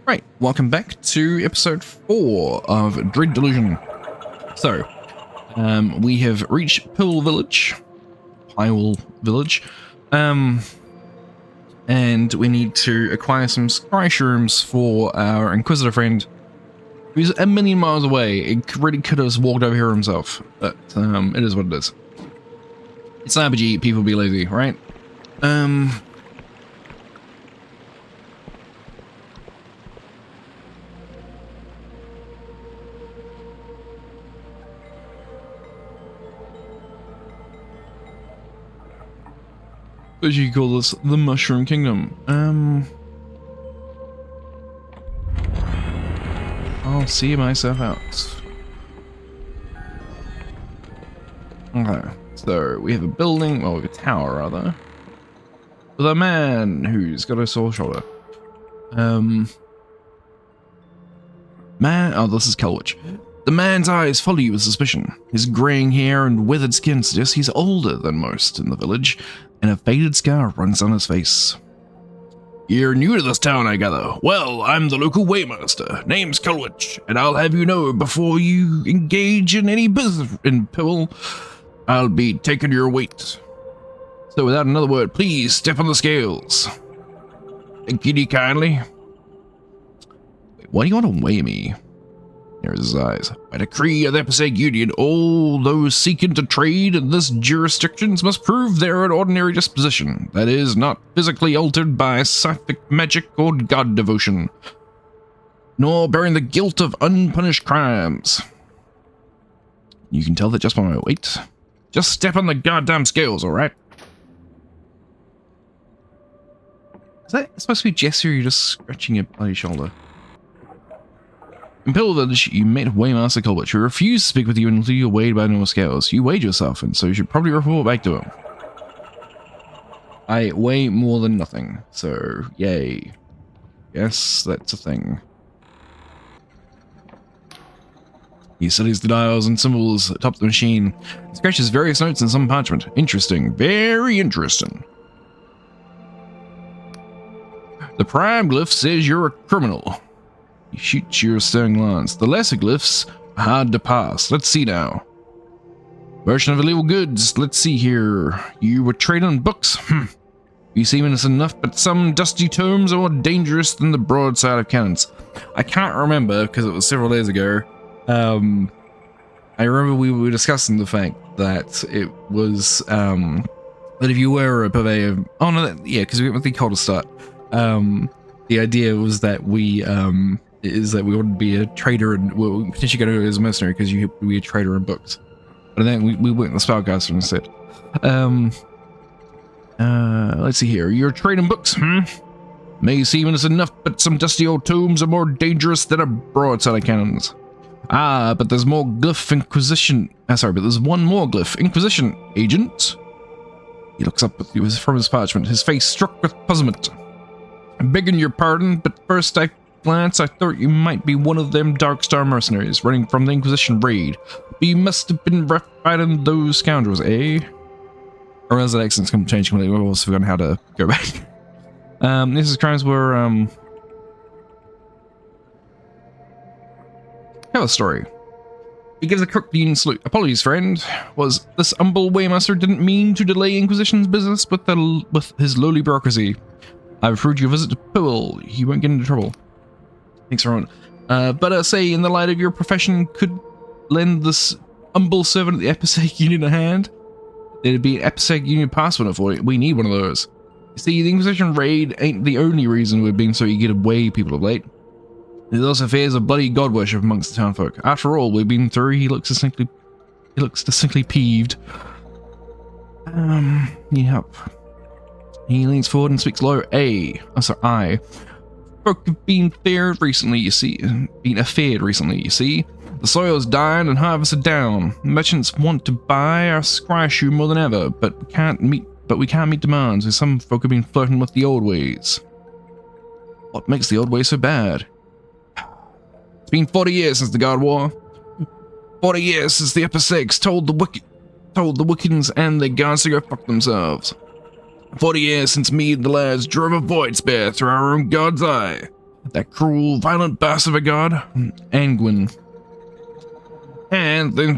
Right, welcome back to episode 4 of Delusion. So, we have reached Pile Village, and we need to acquire some sky shrooms for our Inquisitor friend, who's a million miles away. It really could have walked over here himself, but it is what it is. It's an RPG, people be lazy, right? As you call this, the Mushroom Kingdom. I'll see myself out. Okay, so we have a building, well, we have a tower rather, with a man who's got a sore shoulder. Oh, this is Kelwich. The man's eyes follow you with suspicion. His graying hair and withered skin suggest he's older than most in the village, and a faded scar runs down his face. You're new to this town, I gather. Well, I'm the local waymaster. Name's Kelwich, and I'll have you know before you engage in any business in Pile, I'll be taking your weight. So without another word, please step on the scales. Thank you kindly. Wait, why do you want to weigh me? There's his eyes. By decree of the Episode Union, all those seeking to trade in this jurisdiction must prove they're an ordinary disposition, that is, not physically altered by psychic magic or god devotion, nor bearing the guilt of unpunished crimes. You can tell that just by my weight. Just step on the goddamn scales, alright? Is that supposed to be Jesse, or are you just scratching your bloody shoulder? In Pile Village, you met Waymaster Kelwich, who refused to speak with you until you weighed by normal scales. You weighed yourself, and so you should probably report back to him. I weigh more than nothing, so yay. Yes, that's a thing. He studies the dials and symbols atop the machine, scratches various notes in some parchment. Interesting, very interesting. The prime glyph says you're a criminal. You shoot your stern lance. The lesser glyphs are hard to pass. Let's see now. Version of illegal goods. Let's see here. You were trading books. You seem innocent enough, but some dusty tomes are more dangerous than the broadside of cannons. I can't remember because it was several days ago. I remember we were discussing the fact that it was that if you were a purveyor, oh no, because we went with the coldest start. The idea was that we wouldn't be a trader and we're potentially going to go as a mercenary because you would be a trader in books. But then we went the spellcaster instead. Let's see here. You're trading books, May seem innocent enough, but some dusty old tomes are more dangerous than a broadside of cannons. But there's more glyph Inquisition. But there's one more glyph. Inquisition, agent. He looks up with you from his parchment, his face struck with puzzlement. I'm begging your pardon, but first I thought you might be one of them Dark Star mercenaries running from the Inquisition raid. But you must have been fighting those scoundrels, eh? Or else that accent's changed completely. We've also forgotten how to go back. These crimes were, Tell a story. He gives a crook Union salute. Apologies, friend. Was this humble waymaster didn't mean to delay Inquisition's business with his lowly bureaucracy. I've approved your visit to Pile. You won't get into trouble. Thanks, everyone. But say, in the light of your profession, could lend this humble servant of the Episode Union a hand? There'd be an Episode Union password for it. We need one of those. You see, the Inquisition raid ain't the only reason we've been so eager to weigh people of late. There's also fears of bloody god worship amongst the townfolk. After all we've been through, he looks distinctly peeved. Need help. He leans forward and speaks low. I. Folk have been affared recently, you see. The soil's dying and harvests are down. Merchants want to buy our scry shoe more than ever, but we can't meet demands, as some folk have been flirting with the old ways. What makes the old ways so bad? It's been 40 years since the God War. 40 years since the Upper Six told the Wiccans and their gods to go fuck themselves. 40 years since me and the lads drove a void spear through our own god's eye. that cruel, violent bastard of a god, Angwin. And then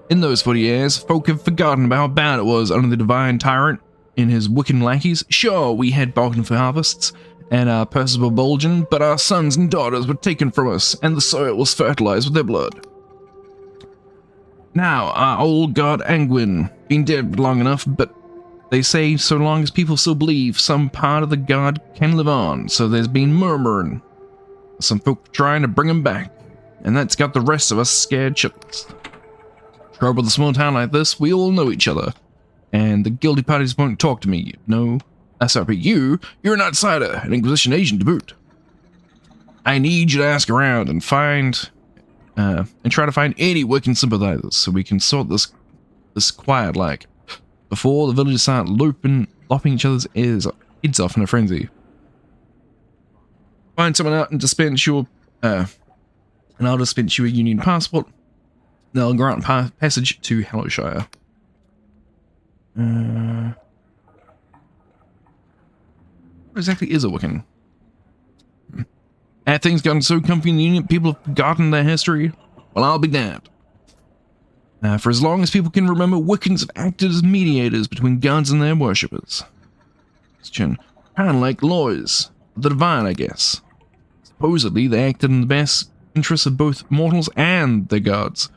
in those 40 years, folk have forgotten about how bad it was under the divine tyrant and his wicked lackeys. Sure, we had bargained for harvests, and our purses were bulging, but our sons and daughters were taken from us, and the soil was fertilized with their blood. Now, our old god Angwin, been dead long enough, but they say so long as people still believe, some part of the god can live on, so there's been murmuring. Some folk trying to bring him back, and that's got the rest of us scared shitless. Trouble with a small town like this, we all know each other, and the guilty parties won't talk to me. No, sorry, but you're an outsider, an Inquisition agent to boot. I need you to ask around and try to find any Wiccan sympathizers so we can sort this quiet like before the villagers start lopping each other's heads off in a frenzy. Find someone out and dispense your and I'll dispense you a Union passport. They'll grant passage to Hallowshire. What exactly is a Wiccan? Have things gotten so comfy in the Union, people have forgotten their history? Well, I'll be damned. For as long as people can remember, Wiccans have acted as mediators between gods and their worshippers. Kind of like lawyers, the divine, I guess. Supposedly, they acted in the best interests of both mortals and their gods,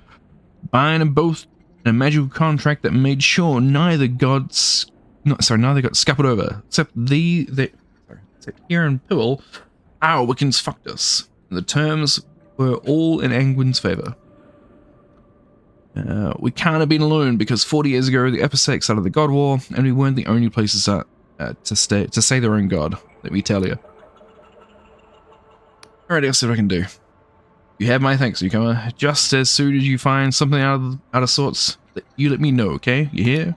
buying them both in a magical contract that made sure neither got scuppered over, except except here in Pool, our Wiccans fucked us. The terms were all in Angwin's favor. We can't have been alone because 40 years ago the Episex started the God War, and we weren't the only places to say their own god. Let me tell you. Alright, I'll see what I can do. You have my thanks, newcomer. Just as soon as you find something out of sorts, you let me know, okay? You hear?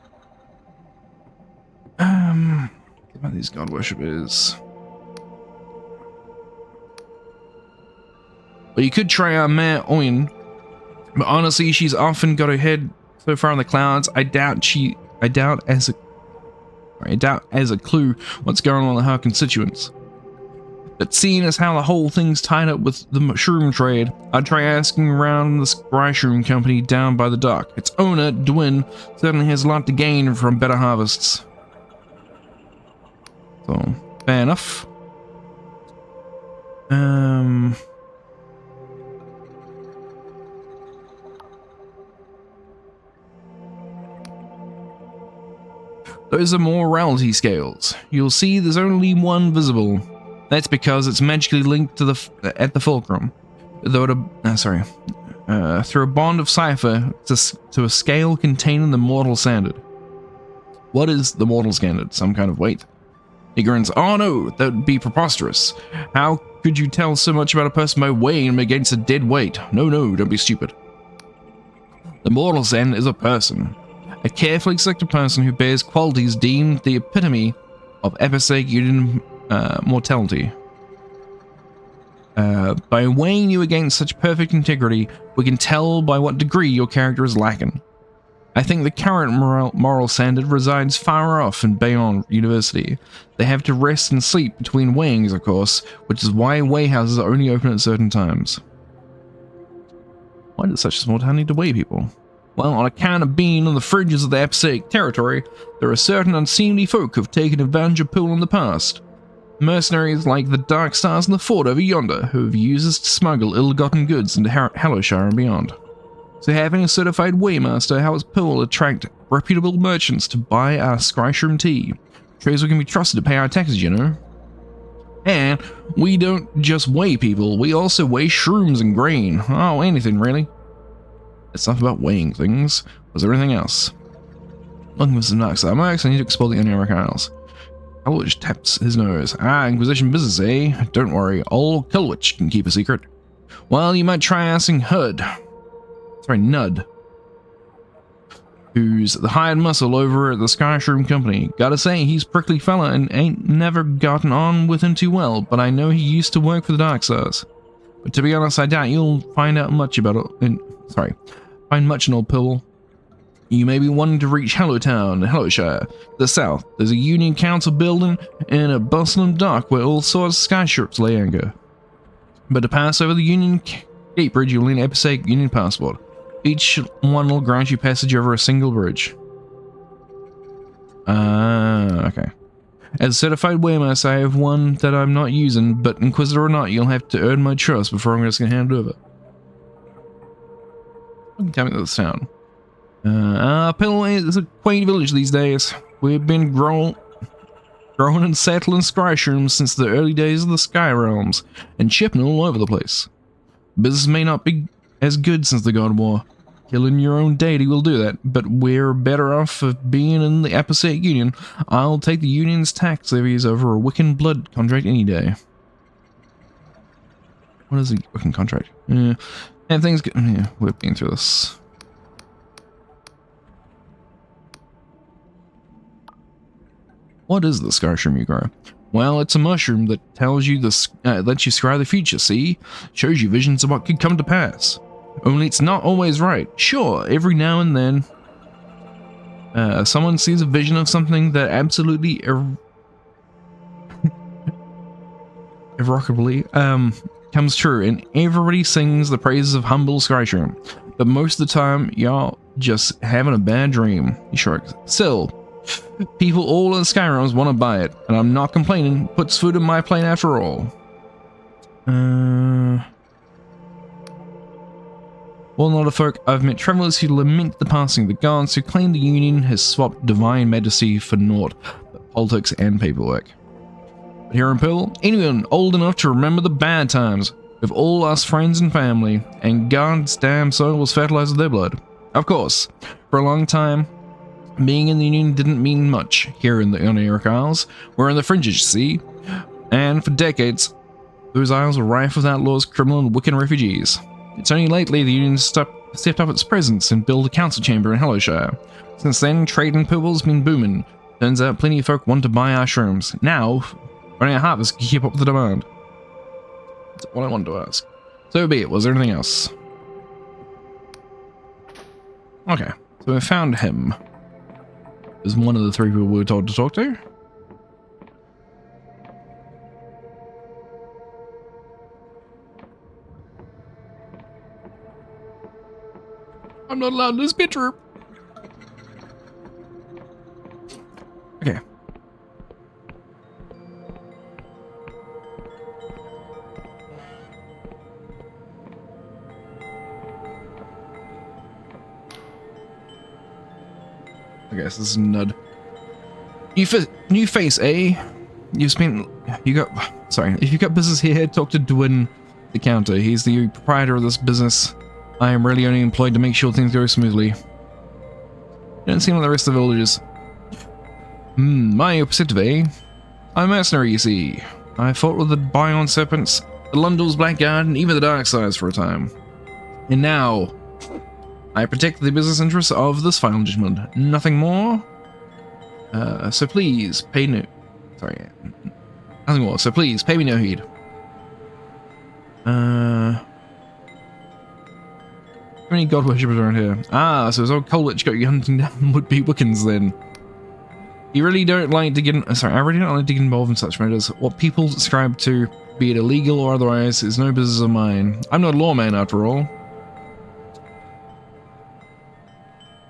What about these god worshippers? Well, you could try our Mare Oyen, but honestly, she's often got her head so far in the clouds. I doubt as a clue what's going on with her constituents. But seeing as how the whole thing's tied up with the mushroom trade, I'd try asking around the Scryshroom company down by the dock. Its owner, Dwin, certainly has a lot to gain from better harvests. So, fair enough. Those are morality scales. You'll see there's only one visible. That's because it's magically linked to at the fulcrum. Though through a bond of cipher to a scale containing the mortal standard. What is the mortal standard? Some kind of weight? He grins. Oh no, that would be preposterous. How could you tell so much about a person by weighing him against a dead weight? No, don't be stupid. The mortal standard is a person. A carefully selected person who bears qualities deemed the epitome of episodic union mortality. By weighing you against such perfect integrity, we can tell by what degree your character is lacking. I think the current moral standard resides far off in Bayonne University. They have to rest and sleep between weighings, of course, which is why weighhouses are only open at certain times. Why does such a small town need to weigh people? Well, on account of being on the fringes of the Episetic territory, there are certain unseemly folk who have taken advantage of Pool in the past. Mercenaries like the Dark Stars in the fort over yonder, who have used us to smuggle ill-gotten goods into Hallowshire and beyond. So having a certified weighmaster helps Pool attract reputable merchants to buy our Scryshroom tea. Shows we can be trusted to pay our taxes, you know. And we don't just weigh people, we also weigh shrooms and grain. Oh, anything really. It's not about weighing things. Was everything else? Looking for some knocks. I need to explore the American Isles. Kilwich taps his nose. Inquisition business, eh? Don't worry, old Kilwich can keep a secret. Well, you might try asking Nud, who's the hired muscle over at the Scryshroom company. Gotta say, he's a prickly fella and ain't never gotten on with him too well, but I know he used to work for the Dark Stars. But to be honest, I doubt you'll find out much about it. Find much in Old Pool. You may be wanting to reach Hallowtown, Hallowshire. To the south, there's a Union Council building and a bustling dock where all sorts of skyships lay anchor. But to pass over the Union Gate Bridge, you'll need an episode Union passport. Each one will grant you passage over a single bridge. Okay. As a certified waymaster, I have one that I'm not using, but Inquisitor or not, you'll have to earn my trust before I'm just gonna hand it over. Tell me this town. Pillway is a quaint village these days. We've been growing and settling Skyshrooms since the early days of the Sky Realms, and shipping all over the place. Business may not be as good since the God War. Killing your own deity will do that, but we're better off for being in the Apostolic Union. I'll take the Union's tax levies over a Wiccan blood contract any day. What is a Wiccan contract? Yeah. And things get... Yeah, we've been through this. What is the Skyshroom you grow? Well, it's a mushroom that tells you lets you scry the future, see? Shows you visions of what could come to pass. Only it's not always right. Sure, every now and then, someone sees a vision of something that absolutely irrevocably comes true, and everybody sings the praises of humble Skyshroom. But most of the time, y'all just having a bad dream. He shrugs. Still, people all in Skyrims want to buy it, and I'm not complaining. Puts food in my plate after all. Well, not a folk, I've met travelers who lament the passing of the gods, who claim the Union has swapped divine majesty for naught but politics and paperwork. But here in Pearl, anyone old enough to remember the bad times, with all us friends and family, and God's damn soul was fertilized with their blood. Of course, for a long time, being in the Union didn't mean much here in the Oniric Isles. We're in the fringes, you see, and for decades, those isles were rife with outlaws, criminal and Wiccan refugees. It's only lately the Union stepped up its presence and built a council chamber in Hellowshire. Since then, trade in Purple's been booming. Turns out plenty of folk want to buy our shrooms. Now, running a harvest can keep up with the demand. That's what I wanted to ask. So be it. Was there anything else? Okay, so we found him. Is one of the three people we were told to talk to. I'm not allowed in this picture. Okay. I guess this is Nud. New face, eh? If you've got business here, talk to Dwin the counter. He's the proprietor of this business. I am really only employed to make sure things go smoothly. You don't seem like the rest of the villagers. My perceptive, eh? I'm a mercenary, you see. I fought with the Bion Serpents, the Lundell's Blackguard, and even the Dark Sides for a time. And now, I protect the business interests of this final gentleman. Nothing more? So please, pay no... Sorry. Nothing more, so please, pay me no heed. How many god worshippers around here? Ah, so his old Coldwitch got you hunting down would-be Wiccans then. You really don't like to get... I really don't like to get involved in such matters. What people subscribe to, be it illegal or otherwise, is no business of mine. I'm not a lawman after all.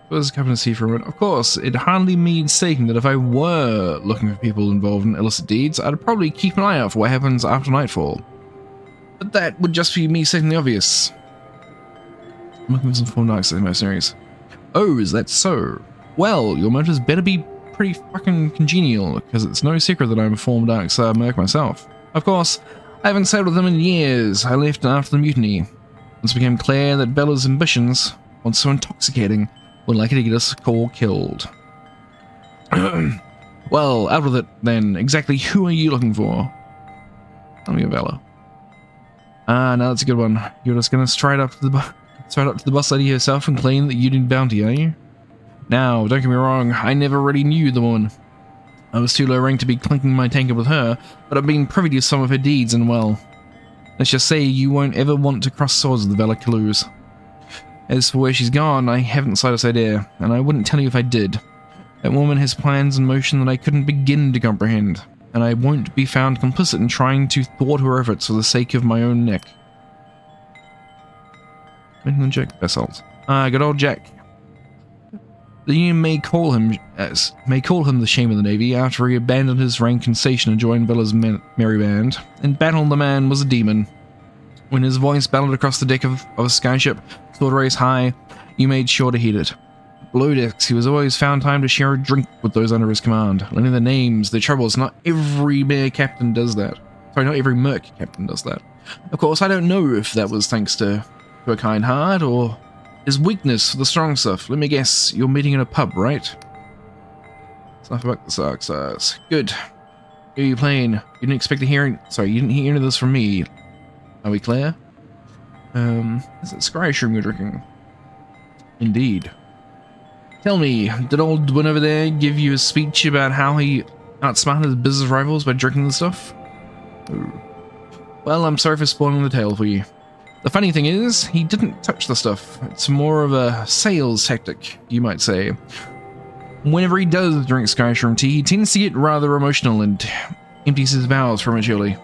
What does Captain see from it? Of course, it hardly needs stating that if I were looking for people involved in illicit deeds, I'd probably keep an eye out for what happens after nightfall. But that would just be me stating the obvious. I'm looking for some former dark side mercenaries. Oh, is that so? Well, your motives better be pretty fucking congenial, because it's no secret that I'm a former dark side merc myself. Of course, I haven't sailed with them in years. I left after the mutiny. Once it became clear that Bella's ambitions, once so intoxicating, were likely to get us all killed. Well, out with it then. Exactly who are you looking for? Tell me, Bella. Ah, no, that's a good one. You're just gonna stride up to the boss lady herself and claim that you did bounty, are you? Now, don't get me wrong, I never really knew the woman. I was too low ranked to be clinking my tankard with her, but I've been privy to some of her deeds, and well, let's just say you won't ever want to cross swords with the Vela Kaluz. As for where she's gone, I haven't the slightest idea, and I wouldn't tell you if I did. That woman has plans in motion that I couldn't begin to comprehend. and I won't be found complicit in trying to thwart her efforts for the sake of my own neck. Jack Basalt. Good old Jack. The Union may call him the shame of the Navy after he abandoned his rank and station and joined Bella's merry band. In battle, the man was a demon. When his voice battled across the deck of a skyship, sword raised high, you made sure to heed it. Below decks, he was always found time to share a drink with those under his command, learning their names, their troubles. Not every merc captain does that. Sorry, not every merc captain does that. Of course, I don't know if that was thanks to a kind heart or his weakness for the strong stuff. Let me guess, you're meeting in a pub, right? Stuff about the Sarks. Good. Who are you playing? You didn't expect to hear... Sorry, you didn't hear any of this from me. Are we clear? Is it Scryshroom you're drinking? Indeed. Tell me, did old Dwin over there give you a speech about how he outsmarted his business rivals by drinking the stuff? Ooh. Well, I'm sorry for spoiling the tale for you. The funny thing is, he didn't touch the stuff. It's more of a sales tactic, you might say. Whenever he does drink Skyshroom tea, he tends to get rather emotional and empties his bowels prematurely.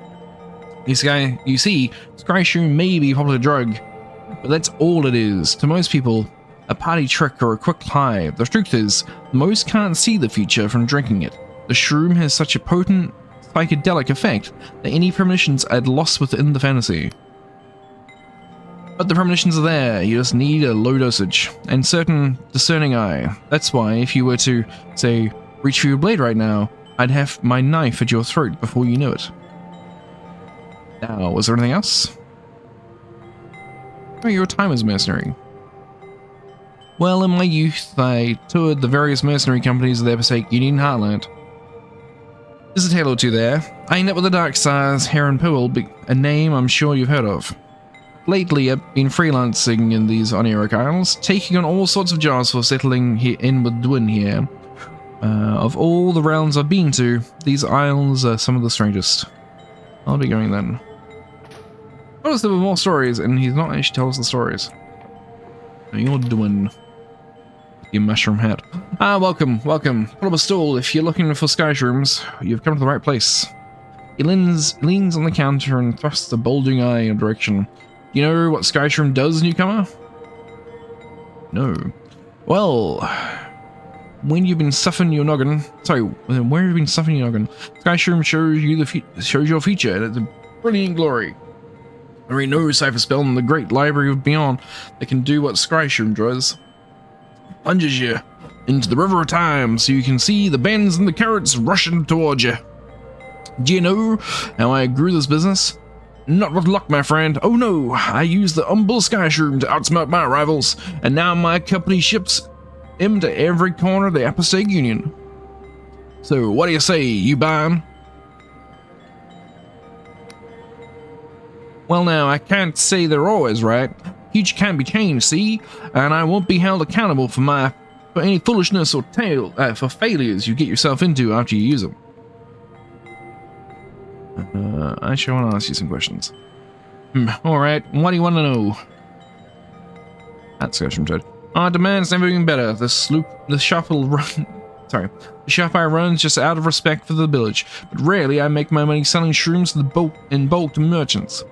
You see, Skyshroom may be a popular drug, but that's all it is. To most people, a party trick or a quick high. The truth is, most can't see the future from drinking it. The shroom has such a potent psychedelic effect that any premonitions are lost within the fantasy. But the premonitions are there, you just need a low dosage, and certain discerning eye. That's why if you were to, say, reach for your blade right now, I'd have my knife at your throat before you knew it. Now, was there anything else? Oh, you're a timer's mercenary. Well, in my youth, I toured the various mercenary companies of the Episode Union Heartland. There's a tale or two there. I ended up with the Dark Stars, Heron Powell, a name I'm sure you've heard of. Lately, I've been freelancing in these Oniric Isles, taking on all sorts of jobs for settling in with Dwin here. Of all the realms I've been to, these isles are some of the strangest. I'll be going then. Notice there were more stories, and he's not actually telling us the stories. You're Dwin. Your mushroom hat. Welcome. Pull up a stool. If you're looking for Skyshrooms, you've come to the right place. He leans on the counter and thrusts a bulging eye in your direction. You know what Skyshroom does, newcomer? No. Well, when you've been stuffing your noggin... Sorry, where have you been stuffing your noggin? Skyshroom shows your future, and it's a brilliant glory. There ain't no cipher spell in the great library of Beyond that can do what Skyshroom does. Plunges you into the river of time so you can see the bends and the carrots rushing towards you. Do you know how I grew this business? Not with luck, my friend. Oh no, I used the humble Skyshroom to outsmart my rivals, and now my company ships him to every corner of the Episode Union. So, what do you say, you buying? Well now, I can't say they're always right. Each can be changed, see? And I won't be held accountable for any foolishness or for failures you get yourself into after you use them. I sure want to ask you some questions. Alright, what do you want to know? That's Skyshroom said. Our demand's never been better. The shop I run is just out of respect for the village, but rarely I make my money selling shrooms in bulk to merchants.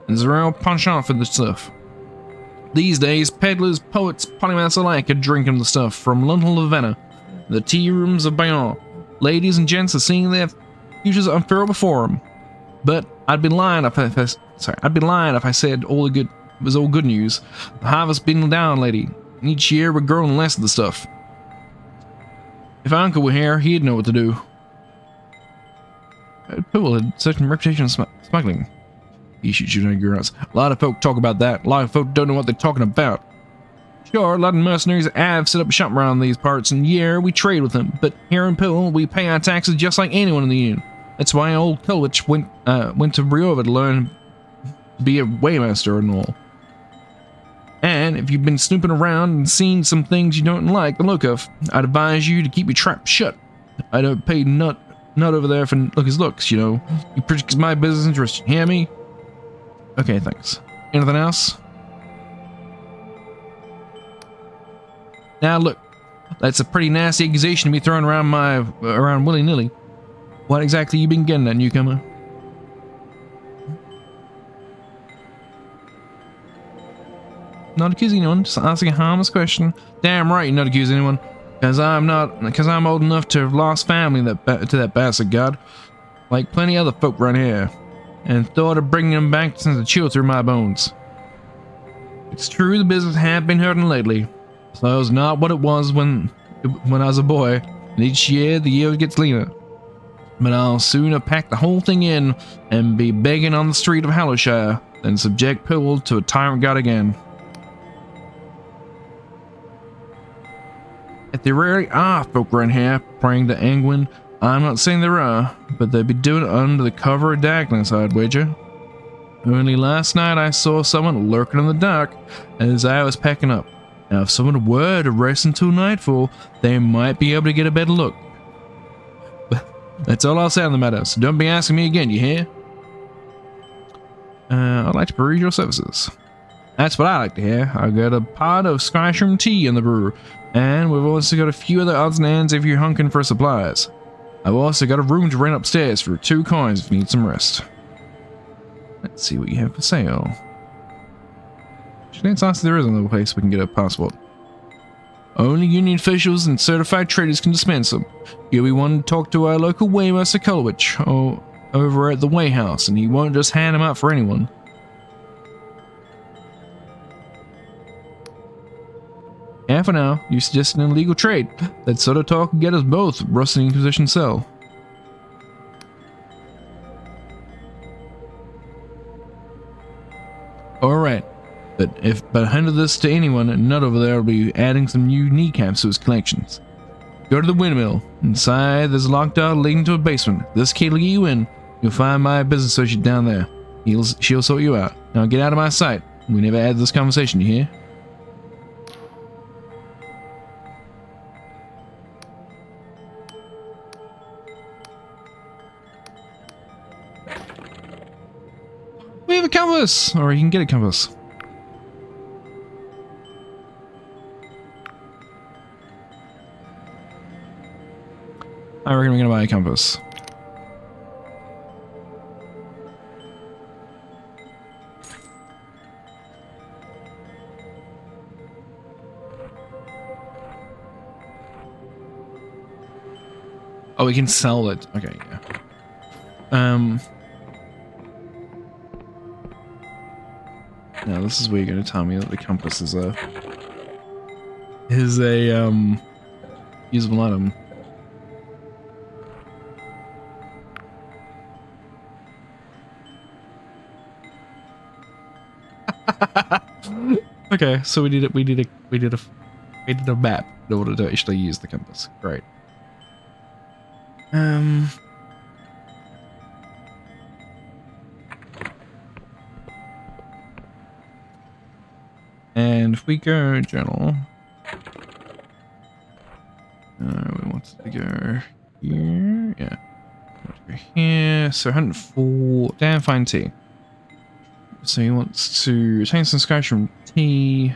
And there's a real penchant for the stuff. These days, peddlers, poets, polymaths alike are drinking the stuff from London to Vienna, the tea rooms of Bayonne. Ladies and gents are seeing their futures unfurl before them. But I'd be lying if I said it was all good news. The harvest's been down, lady. Each year we're growing less of the stuff. If our uncle were here, he'd know what to do. Poole had such a reputation of smuggling. You should shoot your ass. A lot of folk talk about that. A lot of folk don't know what they're talking about. Sure, a lot of mercenaries have set up shop around these parts, and yeah, we trade with them. But here in Poole, we pay our taxes just like anyone in the Union. That's why old Kulwich went to Briova to learn to be a waymaster and all. And if you've been snooping around and seen some things you don't like the look of, I'd advise you to keep your trap shut. I don't pay nut over there for his looks, you know. He protects my business interests, you hear me? Okay, thanks. Anything else? Now look, that's a pretty nasty accusation to be thrown around willy-nilly. What exactly you been getting at, newcomer? Not accusing anyone, just asking a harmless question. Damn right, you're not accusing anyone. Because I'm old enough to have lost family to that bastard god. Like plenty other folk around here. And thought of bringing him back to send a chill through my bones. It's true the business had been hurting lately. So it's not what it was when I was a boy. And each year, the year gets leaner. But I'll sooner pack the whole thing in and be begging on the street of Hallowshire than subject people to a tyrant god again. If there really are folk around here praying to Angwin, I'm not saying there are, but they'd be doing it under the cover of darkness, I'd wager. Only last night I saw someone lurking in the dark as I was packing up. Now if someone were to rest until nightfall, they might be able to get a better look. That's all I'll say on the matter, so don't be asking me again, you hear? I'd like to peruse your services. That's what I like to hear. I've got a pot of Skyshroom tea in the brew, and we've also got a few other odds and ends if you're hunking for supplies. I've also got a room to rent upstairs for 2 coins if you need some rest. Let's see what you have for sale. Actually, it's nice there is another place we can get a passport. Only union officials and certified traders can dispense them. You'll be wanting to talk to our local Waymaster Kolowich over at the Way House, and he won't just hand them out for anyone. Half an hour, you suggested an illegal trade. That sort of talk can get us both rusting Inquisition cell. Alright, but handle this to anyone, and none over there will be adding some new kneecaps to his collections. Go to the windmill. Inside, there's a locked door leading to a basement. This key will get you in. You'll find my business associate down there. She'll sort you out. Now get out of my sight. We never had this conversation, you hear? We have a compass! Or you can get a compass. I reckon we're gonna buy a compass. Oh, we can sell it. Okay, yeah. Now this is where you're gonna tell me that the compass is a usable item. Okay, so we did a map in order to actually use the compass. Great. And if we go journal, we want to go here. Yeah, we want to go here. So 104. Damn fine tea. So he wants to obtain some Skyshroom tea.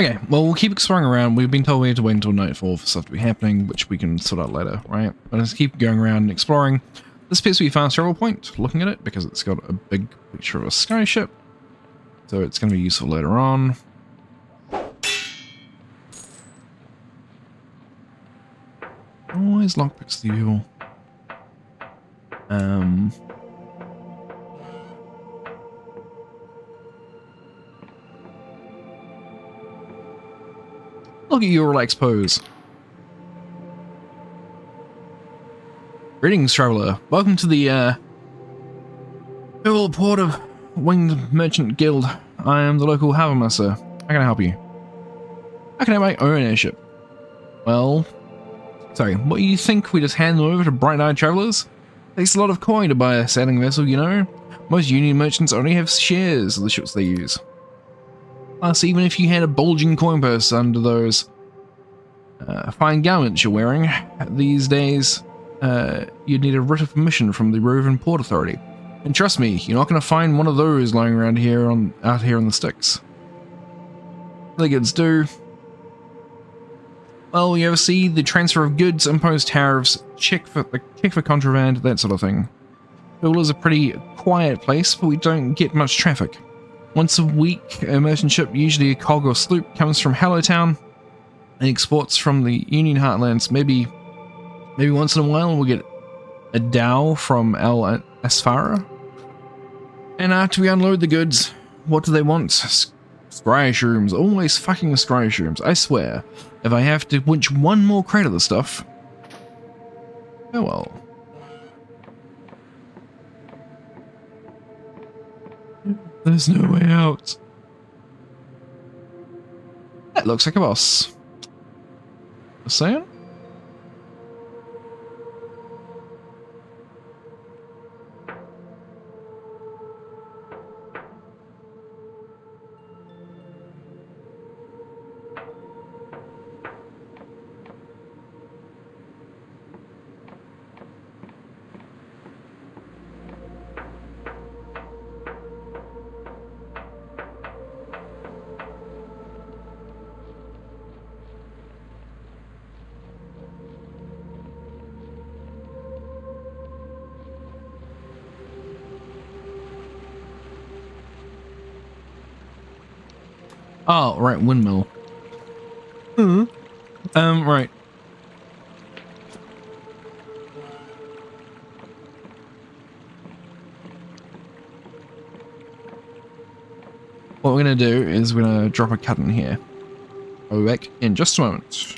Okay, well, we'll keep exploring around. We've been told we have to wait until nightfall for stuff to be happening, which we can sort out later, right? But let's keep going around and exploring. This appears to be a fast travel point, looking at it, because it's got a big picture of a skyship. So it's going to be useful later on. Always lockpicks the evil. Look at your relaxed pose. Greetings, traveler. Welcome to the Earl Port of Winged Merchant Guild. I am the local harbour master. How can I help you? I can have my own airship. Well, sorry, what do you think we just hand them over to bright-eyed travelers? Takes a lot of coin to buy a sailing vessel, you know? Most Union merchants only have shares of the ships they use. Plus, even if you had a bulging coin purse under those fine garments you're wearing these days, you'd need a writ of permission from the Rovan Port Authority. And trust me, you're not going to find one of those lying around here out here on the sticks. The goods do. Well, you ever see the transfer of goods, impose tariffs, check for contraband, that sort of thing. Pool is a pretty quiet place, but we don't get much traffic. Once a week, a merchant ship, usually a cog or sloop, comes from Hallowtown and exports from the Union Heartlands. Maybe once in a while we'll get a dhow from El Asfara. And after we unload the goods, what do they want? Scry shrooms. Always fucking scry shrooms. I swear, if I have to winch one more crate of the stuff, oh well. There's no way out. That looks like a boss. Just saying? Oh, right, windmill. Right. What we're gonna do is we're gonna drop a cut in here. I'll be back in just a moment.